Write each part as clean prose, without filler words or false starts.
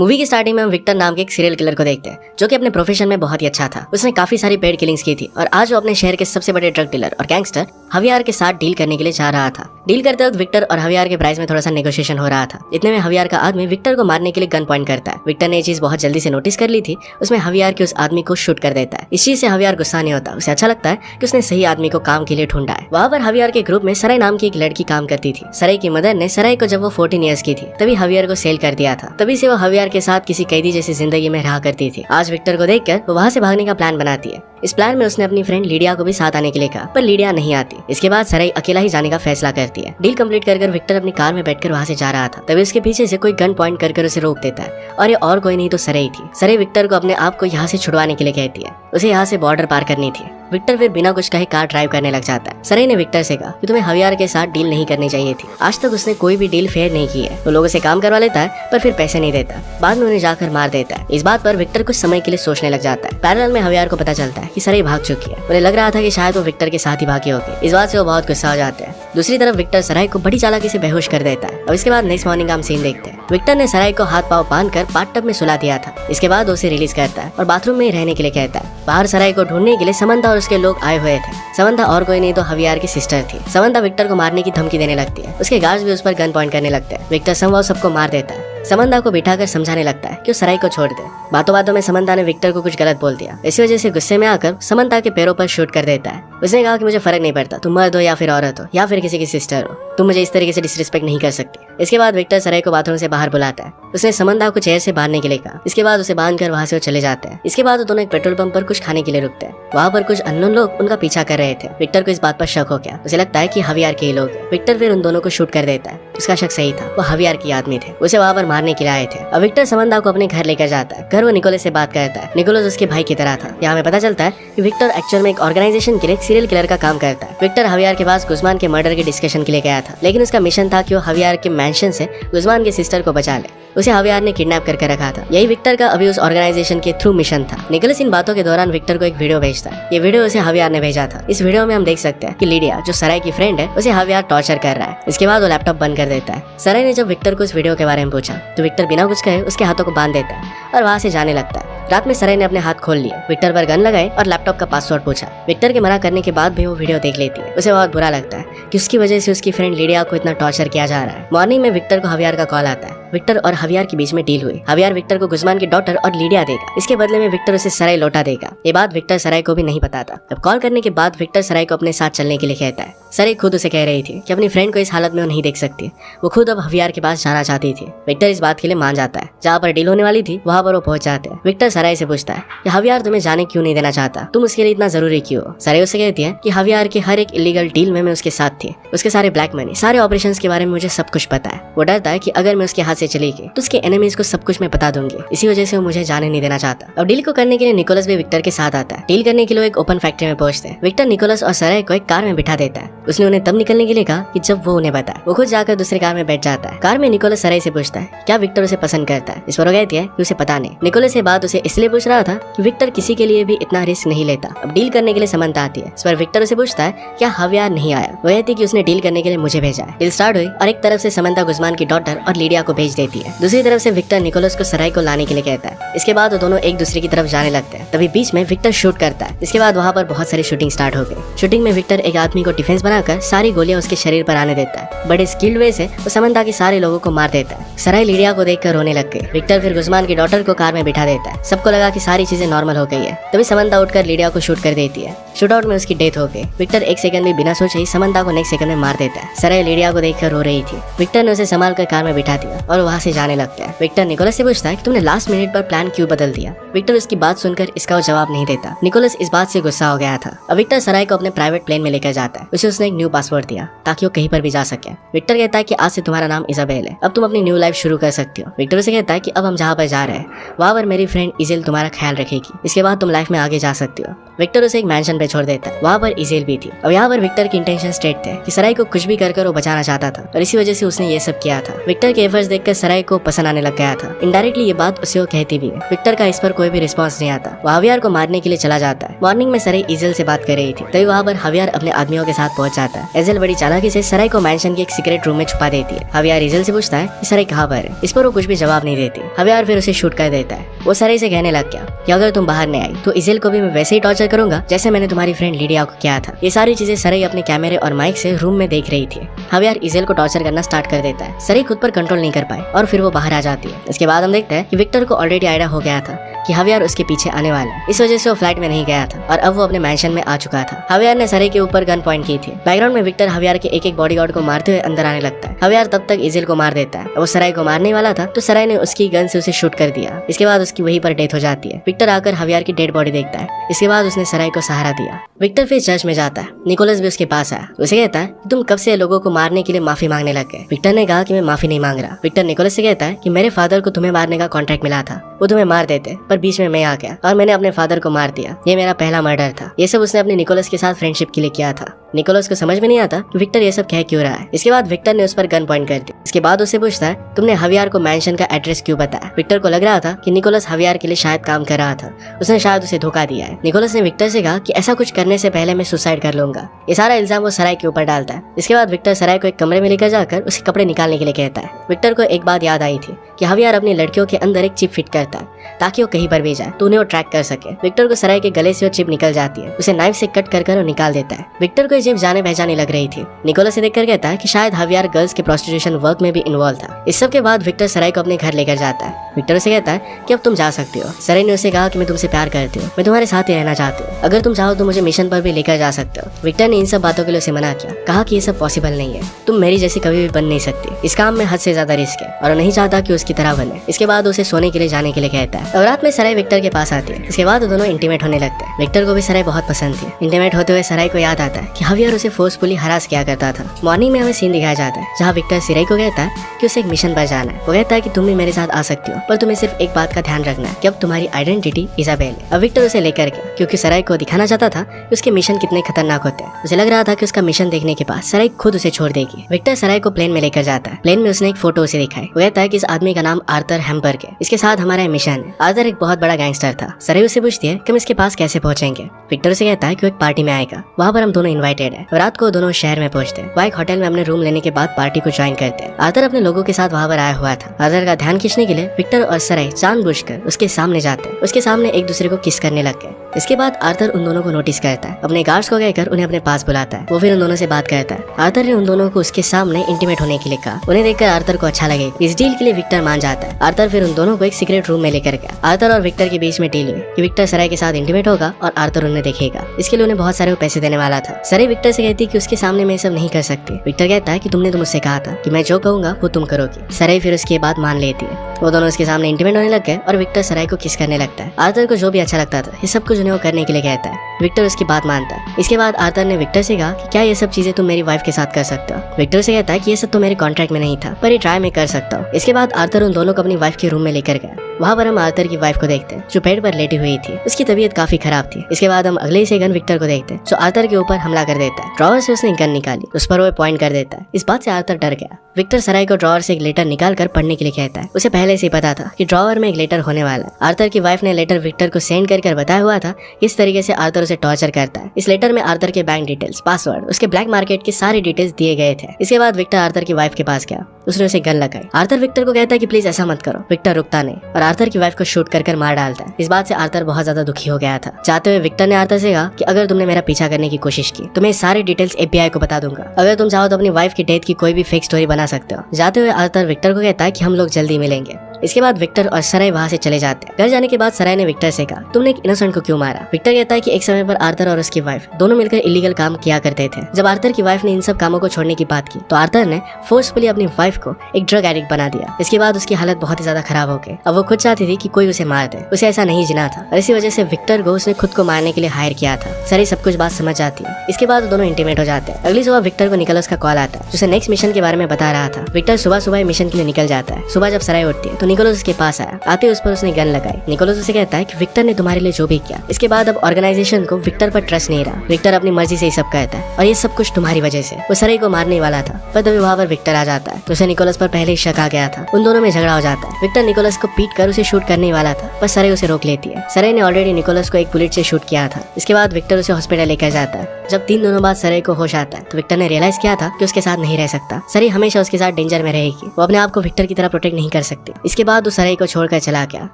Movie की starting में हम विक्टर नाम के एक सीरियल किलर को देखते हैं जो कि अपने प्रोफेशन में बहुत ही अच्छा था। उसने काफी सारी पेड किलिंग्स की थी और आज वो अपने शहर के सबसे बड़े ड्रग डीलर और गैंगस्टर हवियार के साथ डील करने के लिए जा रहा था। डील करते वक्त विक्टर और हवियार के प्राइस में थोड़ा सा नेगोशिएशन हो रहा था। इतने में हवियार का आदमी विक्टर को मारने के लिए गन पॉइंट करता है। विक्टर ने ये चीज बहुत जल्दी से नोटिस कर ली थी। उसमें हवियार के उस आदमी को शूट कर देता है। इस चीज से हवियार गुस्सा नहीं होता। उसे अच्छा लगता है कि उसने सही आदमी को काम के लिए ढूंढा है। वहाँ पर हवियार के ग्रुप में सराय नाम की एक लड़की काम करती थी। सराय की मदर ने सराय को जब वो 14 ईयर्स की थी तभी हवियार को सेल कर दिया था। तभी से वो हवियार के साथ किसी कैदी जैसी जिंदगी में रहा करती थी। आज विक्टर को देखकर वो वहाँ से भागने का प्लान बनाती है। इस प्लान में उसने अपनी फ्रेंड लीडिया को भी साथ आने के लिए कहा, पर लीडिया नहीं आती। इसके बाद सराय अकेला ही जाने का फैसला करती है। डील कंप्लीट कर विक्टर अपनी कार में बैठकर वहाँ से जा रहा था। तभी उसके पीछे से कोई गन पॉइंट कर उसे रोक देता है और ये और कोई नहीं तो सराय थी। सराय विक्टर को अपने आप को यहाँ से छुड़वाने के लिए कहती है। उसे यहाँ से बॉर्डर पार करनी थी। विक्टर फिर बिना कुछ कहे कार ड्राइव करने लग जाता है। सराय ने विक्टर से कहा कि तुम्हें हवियार के साथ डील नहीं करनी चाहिए थी। आज तक उसने कोई भी डील फेयर नहीं की है। वो लोगों से काम करवा लेता है पर फिर पैसे नहीं देता। बाद में उन्हें जाकर मार देता है। इस बात पर विक्टर कुछ समय के लिए सोचने लग जाता है। पैरेलल में हवियार को पता चलता है कि सराय भाग चुकी है। उन्हें लग रहा था कि शायद वो विक्टर के साथ ही भागी होगी। इस बात से वो बहुत गुस्सा हो जाते हैं। दूसरी तरफ विक्टर सराय को बड़ी चालाकी से बेहोश कर देता है। अब इसके बाद नेक्स्ट मॉर्निंग का हम सीन देखते हैं। विक्टर ने सराय को हाथ पांव बांधकर बाथटब में सुला दिया था। इसके बाद उसे रिलीज करता है और बाथरूम में ही रहने के लिए कहता है। बाहर सराय को ढूंढने के लिए समंता और उसके लोग आए हुए थे। समंता और कोई नहीं तो हवियार की सिस्टर थी। समंता विक्टर को मारने की धमकी देने लगती है। उसके गार्ड्स भी उस पर गन पॉइंट करने लगते हैं। विक्टर संभव सबको मार देता है। समंता को बिठाकर समझाने लगता है कि वो सराय को छोड़ दे। बातों बातों में समंता ने विक्टर को कुछ गलत बोल दिया। इसी वजह से गुस्से में आकर समंता के पैरों पर शूट कर देता है। उसने कहा कि मुझे फर्क नहीं पड़ता, तुम मर्द हो या फिर औरत हो या फिर किसी की सिस्टर हो, तुम मुझे इस तरीके से डिसरिस्पेक्ट नहीं कर सकती। इसके बाद विक्टर सराय को बाथरूम से बाहर बुलाता है। उसने समंता को चेयर से बांधने के लिए कहा। इसके बाद उसे बांधकर वहाँ से वो चले जाते हैं। इसके बाद वो दोनों एक पेट्रोल पंप पर कुछ खाने के लिए रुकते हैं। वहाँ पर कुछ अननोन लोग उनका पीछा कर रहे थे। विक्टर को इस बात पर शक हो गया। उसे लगता है कि हवियार के ही लोग हैं। विक्टर फिर उन दोनों को शूट कर देता है। उसका शक सही था, वो हवियार के आदमी थे। उसे वहाँ पर मारने के लिए आए थे। अब विक्टर समंता को अपने घर लेकर जाता है। घर वो निकोलस से बात करता है। निकोलस उसके भाई की तरह था। यहाँ हमें पता चलता है कि विक्टर एक्चुअल में एक ऑर्गेनाइजेशन के लिए सीरियल किलर का काम करता है। विक्टर हवियार के पास गुज़मान के मर्डर के डिस्कशन के लिए गया था, लेकिन उसका मिशन था कि वो हवियार के मैंशन से गुज़मान की सिस्टर को बचा ले। उसे हवियार ने किडनैप करके रखा था। यही विक्टर का अभी उस ऑर्गेनाइजेशन के थ्रू मिशन था। निकोलस इन बातों के दौरान विक्टर को एक वीडियो भेजता है। ये वीडियो उसे हवियार ने भेजा था। इस वीडियो में हम देख सकते हैं कि लीडिया जो सराय की फ्रेंड है उसे हवियार टॉर्चर कर रहा है। इसके बाद वो लैपटॉप बंद कर देता है। सराय ने जब विक्टर को इस वीडियो के बारे में पूछा तो विक्टर बिना कुछ कहे उसके हाथों को बांध देता है और वहाँ से जाने लगता है। रात में सराय ने अपने हाथ खोल लिए, विक्टर पर गन लगाए और लैपटॉप का पासवर्ड पूछा। विक्टर के मना करने के बाद भी वो वीडियो देख लेती है। उसे बहुत बुरा लगता है कि उसकी वजह से उसकी फ्रेंड लीडिया को इतना टॉर्चर किया जा रहा है। मॉर्निंग में विक्टर को हवियार का कॉल आता है। विक्टर और हवियार के बीच में डील हुई। हवियार विक्टर को गुज़मान की डॉटर और लीडिया देगा। इसके बदले में विक्टर उसे सराय लौटा देगा। ये बात विक्टर सराय को भी नहीं बताता। अब कॉल करने के बाद विक्टर सराय को अपने साथ चलने के लिए कहता है। सराय खुद उसे कह रही थी कि अपनी फ्रेंड को इस हालत में वो नहीं देख सकती। वो खुद अब हवियार के पास जाना चाहती थी। विक्टर इस बात के लिए मान जाता है। जहाँ पर डील होने वाली थी वहाँ पर वो पहुंच जाते हैं। विक्टर सराय से पूछता है कि हवियार तुम्हें जाने क्यों नहीं देना चाहता, तुम उसके लिए इतना जरूरी क्यों हो। सराय उसे कहती है कि हवियार के हर एक इलीगल डील में मैं उसके साथ थी। उसके सारे ब्लैक मनी, सारे ऑपरेशंस के बारे में मुझे सब कुछ पता है। वो डरता है कि अगर मैं उसके हाथ से चली गई तो उसके एनिमीज को सब कुछ मैं बता दूंगी। इसी वजह से वो मुझे जाने नहीं देना चाहता। अब डील को करने के लिए निकोलस भी विक्टर के साथ आता है। डील करने के लिए एक ओपन फैक्ट्री में पहुंचते हैं। विक्टर निकोलस और सराय को एक कार में बिठा देता है। उसने उन्हें तब निकलने के लिए कहा कि जब वो उन्हें बताए। वो खुद जाकर दूसरी कार में बैठ जाता है। कार में निकोलस सराय से पूछता है क्या विक्टर उसे पसंद करता है। इस पर वो कहती है कि उसे पता नहीं। निकोलस ये बात उसे इसलिए पूछ रहा था कि विक्टर किसी के लिए भी इतना रिस्क नहीं लेता। अब डील करने के लिए समंता आती है। इस पर विक्टर उसे पूछता है क्या हवियार नहीं आया। वो कहती है कि उसने डील करने के लिए मुझे भेजा है। डील स्टार्ट हुई और एक तरफ से समंता गुज़मान की डॉटर और लीडिया को भेज देती है। दूसरी तरफ से विक्टर निकोलस को सराय को लाने के लिए कहता है। इसके बाद वो दोनों एक दूसरे की तरफ जाने लगते हैं। तभी बीच में विक्टर शूट करता है। इसके बाद वहाँ पर बहुत सारी शूटिंग स्टार्ट हो गई। शूटिंग में विक्टर एक आदमी को डिफेंस बनाकर सारी गोलियां उसके शरीर पर आने देता है। बड़े स्किल्ड वे से वो समंता के सारे लोगों को मार देता है। सराय लीडिया को देखकर रोने लग गई। विक्टर फिर गुज़मान की डॉटर को कार में बिठा देता है। सबको लगा कि सारी चीजें नॉर्मल हो गई है। तभी समंता उठकर लीडिया को शूट कर देती है। शूटआउट में उसकी डेथ हो गई। विक्टर एक सेकंड भी बिना सोचे ही समंता को नेक्स्ट सेकंड में मार देता है। सराय लीडिया को देखकर रो रही थी। विक्टर ने उसे संभाल कर कार में बिठा दिया और वहाँ से जाने लगता है। विक्टर निकोलस से पूछता है कि तुमने लास्ट मिनट पर प्लान क्यों बदल दिया। विक्टर उसकी बात सुनकर इसका वो जवाब नहीं देता। निकोलस इस बात से गुस्सा हो गया था। अब विक्टर सराय को अपने प्राइवेट प्लेन में लेकर जाता है। उसे उसने एक न्यू पासवर्ड दिया ताकि वो कहीं पर भी जा सके। विक्टर कहता है कि आज से तुम्हारा नाम इजाबेल है, अब तुम अपनी न्यू लाइफ शुरू कर सकती हो। विक्टर उसे कहता है कि अब हम जहाँ पर जा रहे हैं वहाँ पर मेरी फ्रेंड इजेल तुम्हारा ख्याल रखेगी। इसके बाद तुम लाइफ में आगे जा सकती हो। विक्टर उसे एक मैंशन पे छोड़ देता है। वहाँ पर इजेल भी थी। अब यहाँ पर विक्टर की इंटेंशन स्ट्रेट थे कि सराय को कुछ भी कर वो बचाना चाहता था और इसी वजह से उसने ये सब किया था। विक्टर के एफर्ट्स देखकर सराय को पसंद आने लग गया था। इनडायरेक्टली ये बात उसे वो कहती भी है। विक्टर का इस पर कोई भी रिस्पॉन्स नहीं आता। वो हवियार को मारने के लिए चला जाता है। मॉर्निंग में सराई इजेल से बात कर रही थी, तभी वहाँ पर हवियार अपने आदमियों के साथ पहुंच जाता है। इजेल बड़ी चालाकी से सराई को मैंशन के एक सीक्रेट रूम में छुपा देती है। हवियार इजेल से पूछता है कि सराई कहाँ पर है। इस पर वो कुछ भी जवाब नहीं देती। हवियार फिर उसे शूट कर देता है। वो सराई से कहने लग गया कि अगर तुम बाहर नहीं आई तो इजेल को भी मैं वैसे ही टॉर्चर करूंगा जैसे मैंने तुम्हारी फ्रेंड लिडिया को किया था। ये सारी चीजें सराई अपने कैमरे और माइक से रूम में देख रही थी। हवियार इजेल को टॉर्चर करना स्टार्ट कर देता है। सराई खुद पर कंट्रोल नहीं कर पाए और फिर वो बाहर आ जाती है। इसके बाद हम देखते हैं कि विक्टर को ऑलरेडी आइडिया हो गया था कि हवियार उसके पीछे आने वाला है। इस वजह से वो फ्लाइट में नहीं गया था और अब वो अपने मैंशन में आ चुका था। हवियार ने सराई के ऊपर गन पॉइंट की थी। बैकग्राउंड में विक्टर हवियार के एक एक बॉडीगार्ड को मारते हुए अंदर आने लगता है। हवियार तब तक इजेल को मार देता है। वो सराई को मारने वाला था तो सराई ने उसकी गन से उसे शूट कर दिया। इसके बाद उसकी वहीं पर डेथ हो जाती है। विक्टर आकर हवियार की डेड बॉडी देखता है। इसके बाद उसने सराई को सहारा दिया। विक्टर फिर चर्च में जाता है। निकोलस भी उसके पास आया। उसे कहता है तुम कब से लोगों को मारने के लिए माफी मांगने लग गए। विक्टर ने कहा कि मैं माफी नहीं मांग रहा। विक्टर निकोलस से कहता है कि मेरे फादर को तुम्हें मारने का कॉन्ट्रैक्ट मिला था, वो तुम्हें मार देते पर बीच में मैं आ गया और मैंने अपने फादर को मार दिया। ये मेरा पहला मर्डर था। ये सब उसने अपने निकोलस के साथ फ्रेंडशिप के लिए किया था। निकोलस को समझ में नहीं आता कि विक्टर ये सब कह क्यों रहा है। इसके बाद विक्टर ने उस पर गन पॉइंट कर दी। इसके बाद उससे पूछता है तुमने हवियार को मैंशन का एड्रेस क्यों बताया। विक्टर को लग रहा था कि निकोलस हवियार के लिए शायद काम कर रहा था, उसने शायद उसे धोखा दिया है। निकोलस ने विक्टर से कहा कि ऐसा कुछ करने से पहले मैं सुसाइड कर लूंगा। ये सारा इल्जाम वो सराय के ऊपर डालता है। इसके बाद विक्टर सराय को एक कमरे में लेकर जाकर उसके कपड़े निकालने के लिए कहता है। विक्टर को एक बात याद आई थी कि हवियार अपनी लड़कियों के अंदर एक चिप फिट करता है ताकि वो कहीं पर भी जाए तो उन्हें वो ट्रैक कर सके। विक्टर को सराय के गले से वो चिप निकल जाती है। उसे नाइफ से कट कर वो निकाल देता है। विक्टर को ये चिप जाने पहचाने लग रही थी। निकोलस से देखकर कहता है कि शायद हवियार गर्ल्स के प्रोस्टिट्यूशन वर्क में भी इन्वॉल्व था। इस सब के बाद विक्टर सराय को अपने घर लेकर जाता है। विक्टर उसे कहता है कि अब तुम जा सकती हो। सराय ने उसे कहा कि मैं तुमसे प्यार करती हूँ, मैं तुम्हारे साथ ही रहना चाहती हूँ, अगर तुम चाहो तो मुझे मिशन पर भी लेकर जा सकते हो। विक्टर ने इन सब बातों के लिए उसे मना किया, कहा कि ये सब पॉसिबल नहीं है, तुम मेरी जैसी कभी भी बन नहीं सकती, इस काम में हद से ज्यादा रिस्क है और नहीं चाहता कि उसकी तरह बने। इसके बाद उसे सोने के लिए जाने के लिए कहता है। और रात में सराय विक्टर के पास आती है। इसके बाद दोनों इंटीमेट होने लगते हैं। विक्टर को भी सराय बहुत पसंद थी। इंटीमेट होते हुए सराय को याद आता है कि हवियार उसे फोर्सफुली हरास किया करता था। मॉर्निंग में हमें सीन दिखाया जाता है जहाँ विक्टर सराय को कहता है कि उसे एक मिशन पर जाना है। वो कहता है कि तुम भी मेरे साथ आ सकती हो, पर तुम्हें सिर्फ एक बात का ध्यान रखना है कि अब तुम्हारी आइडेंटिटी इजाबेल है। अब विक्टर उसे लेकर गया क्योंकि सराय को दिखाना चाहता था कि उसके मिशन कितने खतरनाक होते हैं। उसे लग रहा था कि उसका मिशन देखने के बाद सराय खुद उसे छोड़ देगी। विक्टर सराय को प्लेन में लेकर जाता है। प्लेन में उसने एक फोटो उसे दिखाई। वो कहता है कि इस आदमी का नाम आर्थर हैम्बर्ग है, इसके साथ हमारा मिशन है। आर्थर एक बहुत बड़ा गैंगस्टर था। सराय उससे पूछती है कि हम इसके पास कैसे पहुंचेंगे। विक्टर उसे कहता है कि वो एक पार्टी में आएगा, वहाँ पर हम दोनों इन्वाइटेड है। रात को दोनों शहर में पहुंचते हैं। वहाँ एक होटल में अपने रूम लेने के बाद पार्टी को ज्वाइन करते हैं। आर्थर अपने लोगों के साथ वहाँ पर आया हुआ था। आर्थर का ध्यान खींचने के लिए विक्टर और सराय जानबूझकर उसके सामने जाते हैं। उसके सामने एक दूसरे को किस करने लग गए। इसके बाद आर्थर उन दोनों को नोटिस करता है। अपने गार्ड्स को कहकर उन्हें अपने पास बुलाता है। वो फिर उन दोनों से बात करता है। आर्थर ने उन दोनों को उसके सामने इंटीमेट होने के लिए कहा। उन्हें देखकर आर्थर को अच्छा लगे। इस डील के लिए विक्टर मान जाता है। आर्थर फिर उन दोनों को एक सीक्रेट रूम में लेकर गया। आर्थर और विक्टर के बीच में डील हुई कि विक्टर सराय के साथ इंटीमेट होगा और आर्थर उन्हें देखेगा। इसके लिए उन्हें बहुत सारे पैसे देने वाला था। सराय विक्टर से कहती कि उसके सामने मैं सब नहीं कर सकती। विक्टर कहता है कि तुमने तो मुझसे कहा था कि मैं जो कहूंगा वो तुम करोगी। सराय फिर उसके बाद मान लेती है। वो दोनों उसके सामने इंटीमेट होने लग गए और विक्टर सराय को किस करने लगता है। आर्थर को जो भी अच्छा लगता था ये सब कुछ उन्हें वो करने के लिए कहता है। विक्टर उसकी बात मानता है। इसके बाद आर्थर ने विक्टर से कहा कि क्या ये सब चीजें तुम मेरी वाइफ के साथ कर सकते हो। विक्टर से कहता है कि ये सब तो मेरे कॉन्ट्रैक्ट में नहीं था, पर ये ट्राई में कर सकता हूँ। इसके बाद आर्थर उन दोनों को अपनी वाइफ के रूम में लेकर गया। वहाँ पर हम आर्थर की वाइफ को देखते हैं जो बेड पर लेटी हुई थी। उसकी तबीयत काफी खराब थी। इसके बाद हम अगले से गन विक्टर को देखते हैं जो आर्थर के ऊपर हमला कर देता है। ड्रॉवर से उसने गन निकाली, उस पर वो पॉइंट कर देता है। इस बात से आर्थर डर गया। विक्टर सराय को ड्रॉवर से एक लेटर निकाल कर पढ़ने के लिए कहता है। उसे पहले से ही पता था कि ड्रॉवर में एक लेटर होने वाला है। आर्थर की वाइफ ने लेटर विक्टर को सेंड कर बताया हुआ था इस तरीके से आर्थर उसे टॉर्चर करता है। इस लेटर में आर्थर के बैंक डिटेल्स, पासवर्ड, उसके ब्लैक मार्केट की सारी डिटेल्स दिए गए थे। इसके बाद विक्टर आर्थर की वाइफ के पास गया। उसने उसे गन लगाई। आर्थर विक्टर को कहता है कि प्लीज ऐसा मत करो। विक्टर रुकता नहीं और आर्थर की वाइफ को शूट कर मार डालता है। इस बात से आर्थर बहुत ज्यादा दुखी हो गया था। चाहते हुए विक्टर ने आर्थर से कहा कि अगर तुमने मेरा पीछा करने की कोशिश की तो मैं सारी डिटेल्स FBI को बता दूंगा। अगर तुम चाहो तो अपनी वाइफ की डेथ की कोई भी फेक स्टोरी बना सकते हो। जाते हुए आर्थर विक्टर को कहता है कि हम लोग जल्दी मिलेंगे। इसके बाद विक्टर और सराय वहाँ से चले जाते हैं। घर जाने के बाद सराय ने विक्टर से कहा तुमने एक इनोसेंट को क्यों मारा। विक्टर कहता है कि एक समय पर आर्थर और उसकी वाइफ दोनों मिलकर इलीगल काम किया करते थे। जब आर्थर की वाइफ ने इन सब कामों को छोड़ने की बात की तो आर्थर ने फोर्सफुली अपनी वाइफ को एक ड्रग एडिक्ट बना दिया। इसके बाद उसकी हालत बहुत ही ज्यादा खराब हो गई। अब वो खुद चाहती थी कि कोई उसे मार दे। उसे ऐसा नहीं जीना था और इसी वजह से विक्टर को उसने खुद को मारने के लिए हायर किया था। सराय सब कुछ बात समझ जाती है। इसके बाद दोनों इंटीमेट हो जाते हैं। अगली सुबह विक्टर को निकोलस का कॉल आता है जिसे नेक्स्ट मिशन के बारे में बता रहा था। विक्टर सुबह सुबह मिशन के लिए निकल जाता है। सुबह जब सराय उठती है तो निकोलस उसके पास आया। आते ही उस पर उसने गन लगाई। निकोलस उसे कहता है कि विक्टर ने तुम्हारे लिए जो भी किया, इसके बाद अब ऑर्गेनाइजेशन को विक्टर पर ट्रस्ट नहीं रहा। विक्टर अपनी मर्जी से ही सब कहता है और ये सब कुछ तुम्हारी वजह से। वो सरे को मारने वाला था, पर तभी वहाँ पर विक्टर आ जाता है। तो उसे निकोलस पर पहले ही शक आ गया था। उन दोनों में झगड़ा हो जाता है। विक्टर निकोलस को पीट कर उसे शूट करने वाला था, पर सरे उसे रोक लेती है। सरे ने ऑलरेडी निकोलस को एक बुलेट से शूट किया था। इसके बाद विक्टर उसे हॉस्पिटल लेकर जाता है। जब 3 दिनों बाद सरे को होश आता है तो विक्टर ने रियलाइज किया था कि उसके साथ नहीं रह सकता। सरे हमेशा उसके साथ डेंजर में रहेगी। वो अपने आप को विक्टर की तरह प्रोटेक्ट नहीं कर सकती। इसके बाद वो सरे को छोड़कर चला गया।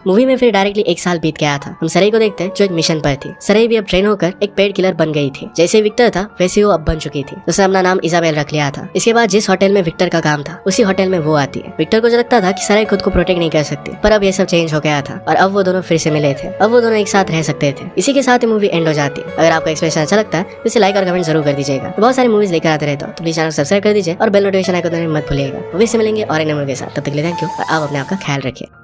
मूवी में फिर डायरेक्टली 1 साल बीत गया था। हम सरे को देखते हैं जो एक मिशन पर थी। सरे भी अब ट्रेन होकर एक पेड किलर बन गई थी। जैसे विक्टर था वैसे वो अब बन चुकी थी। उसने अपना नाम इजाबेल रख लिया था। इसके बाद जिस होटल में विक्टर का काम था उसी होटल में वो आती है। विक्टर को जो लगता था कि सरे खुद को प्रोटेक्ट नहीं कर सकती, पर अब ये सब चेंज हो गया था और अब वो दोनों फिर से मिले थे। अब वो दोनों एक साथ रह सकते थे। इसी के साथ ही मूवी एंड हो जाती है। अगर आपको एक्सप्रेशन अच्छा लगता है तो इसे लाइक और कमेंट जरूर कर दीजिएगा। बहुत सारी मूवीज लेकर आते रहता हूँ, तो प्लीज चैनल सब्सक्राइब कर दीजिए और बेल नोटिफिकेशन आइकन दबाना मत भूलिएगा। मूवी से मिलेंगे और इन मूवी के साथ। तब तक के लिए थैंक यू और आप अपने आप का ख्याल रखिए।